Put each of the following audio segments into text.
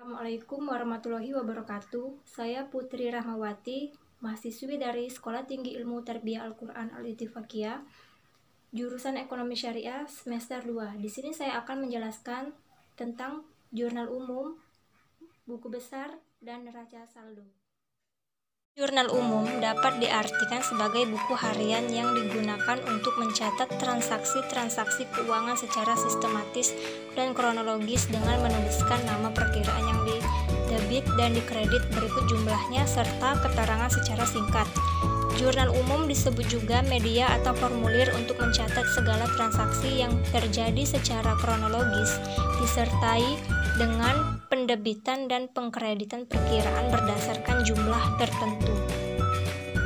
Assalamualaikum warahmatullahi wabarakatuh. Saya Putri Rahmawati, mahasiswi dari Sekolah Tinggi Ilmu Tarbiyah Al-Quran Al-Ittifaqiyah, jurusan Ekonomi Syariah semester 2. Di sini saya akan menjelaskan tentang jurnal umum, buku besar, dan neraca saldo. Jurnal umum dapat diartikan sebagai buku harian yang digunakan untuk mencatat transaksi-transaksi keuangan secara sistematis dan kronologis dengan menuliskan nama perkiraan yang didebit dan dikredit berikut jumlahnya serta keterangan secara singkat. Jurnal umum disebut juga media atau formulir untuk mencatat segala transaksi yang terjadi secara kronologis disertai dengan pendebitan dan pengkreditan perkiraan berdasarkan jumlah tertentu.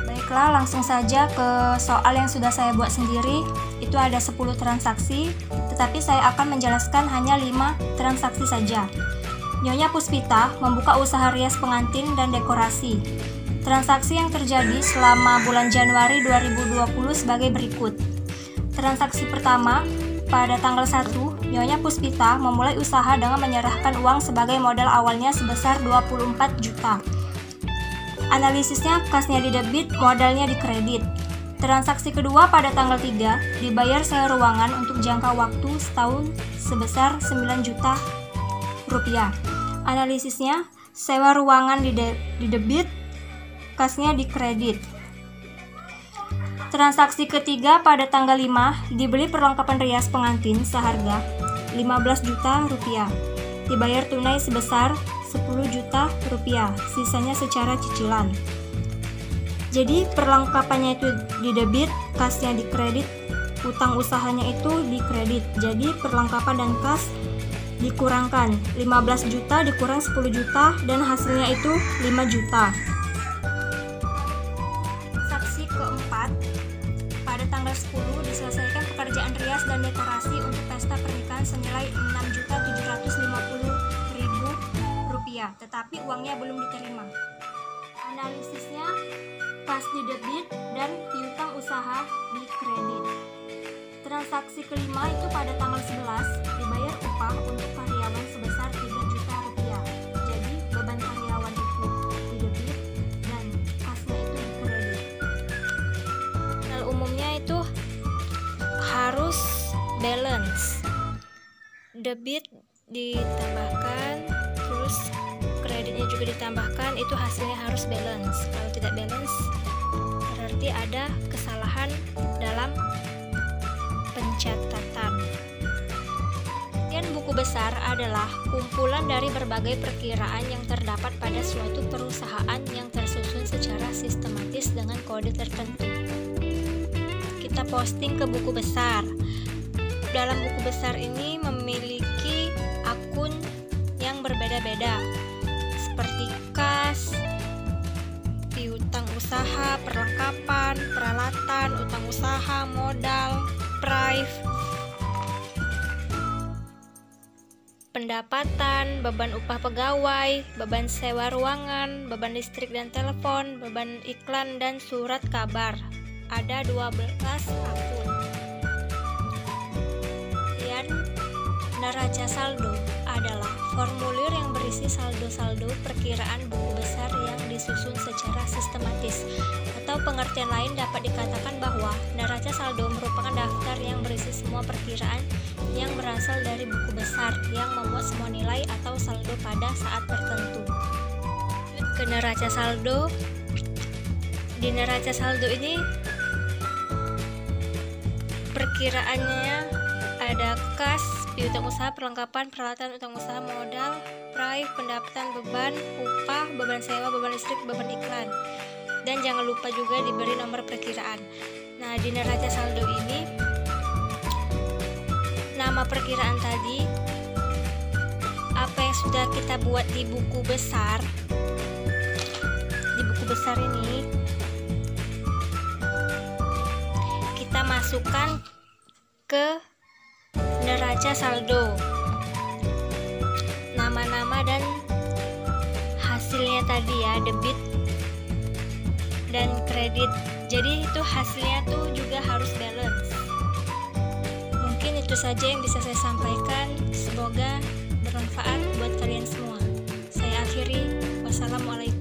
Baiklah, langsung saja ke soal yang sudah saya buat sendiri. Itu ada 10 transaksi, tetapi saya akan menjelaskan hanya 5 transaksi saja. Nyonya Puspita membuka usaha rias pengantin dan dekorasi. Transaksi yang terjadi selama bulan Januari 2020 sebagai berikut. Transaksi pertama, pada tanggal 1, Nyonya Puspita memulai usaha dengan menyerahkan uang sebagai modal awalnya sebesar 24 juta. Analisisnya kasnya didebit, modalnya dikredit. Transaksi kedua pada tanggal 3, dibayar sewa ruangan untuk jangka waktu setahun sebesar 9 juta rupiah. Analisisnya sewa ruangan didebit, kasnya dikredit. Transaksi ketiga pada tanggal 5, dibeli perlengkapan rias pengantin seharga 15 juta rupiah. Dibayar tunai sebesar 10 juta rupiah, sisanya secara cicilan. Jadi perlengkapannya itu didebit, kasnya dikredit, utang usahanya itu dikredit. Jadi perlengkapan dan kas dikurangkan, 15 juta dikurang 10 juta dan hasilnya itu 5 juta. Transaksi keempat, pada tanggal 10 diselesaikan pekerjaan rias dan dekorasi untuk pesta pernikahan senilai 6.750.000 rupiah, tetapi uangnya belum diterima. Analisisnya kas didebit dan piutang usaha dikredit. Transaksi kelima itu pada tanggal 11 dibayar upah untuk karyawan sebesar 3 juta rupiah. Jadi beban karyawan itu didebit dan kasnya itu dikredit. Umumnya itu harus balance, debit ditambahkan, terus kreditnya juga ditambahkan, itu hasilnya harus balance. Kalau tidak balance berarti ada kesalahan dalam pencatatan. Dan buku besar adalah kumpulan dari berbagai perkiraan yang terdapat pada suatu perusahaan yang tersusun secara sistematis dengan kode tertentu. Kita posting ke buku besar. Dalam buku besar ini memiliki akun yang berbeda-beda seperti kas, piutang usaha, perlengkapan, peralatan, utang usaha, modal, prive, pendapatan, beban upah pegawai, beban sewa ruangan, beban listrik dan telepon, beban iklan dan surat kabar. Ada 12 akun. Dan neraca saldo adalah formulir yang berisi saldo-saldo perkiraan buku besar yang disusun secara sistematis. Atau pengertian lain dapat dikatakan bahwa neraca saldo merupakan daftar yang berisi semua perkiraan yang berasal dari buku besar yang memuat semua nilai atau saldo pada saat tertentu. Ke neraca saldo. Di neraca saldo ini perkiraannya ada kas, piutang usaha, perlengkapan, peralatan, utang usaha, modal, prive, pendapatan, beban, upah, beban sewa, beban listrik, beban iklan. Dan jangan lupa juga diberi nomor perkiraan. Nah, di neraca saldo ini nama perkiraan tadi apa yang sudah kita buat di buku besar. Di buku besar ini kita masukkan ke neraca saldo nama-nama dan hasilnya tadi ya, debit dan kredit. Jadi itu hasilnya tuh juga harus balance. Mungkin itu saja yang bisa saya sampaikan. Semoga bermanfaat buat kalian semua. Wassalamualaikum.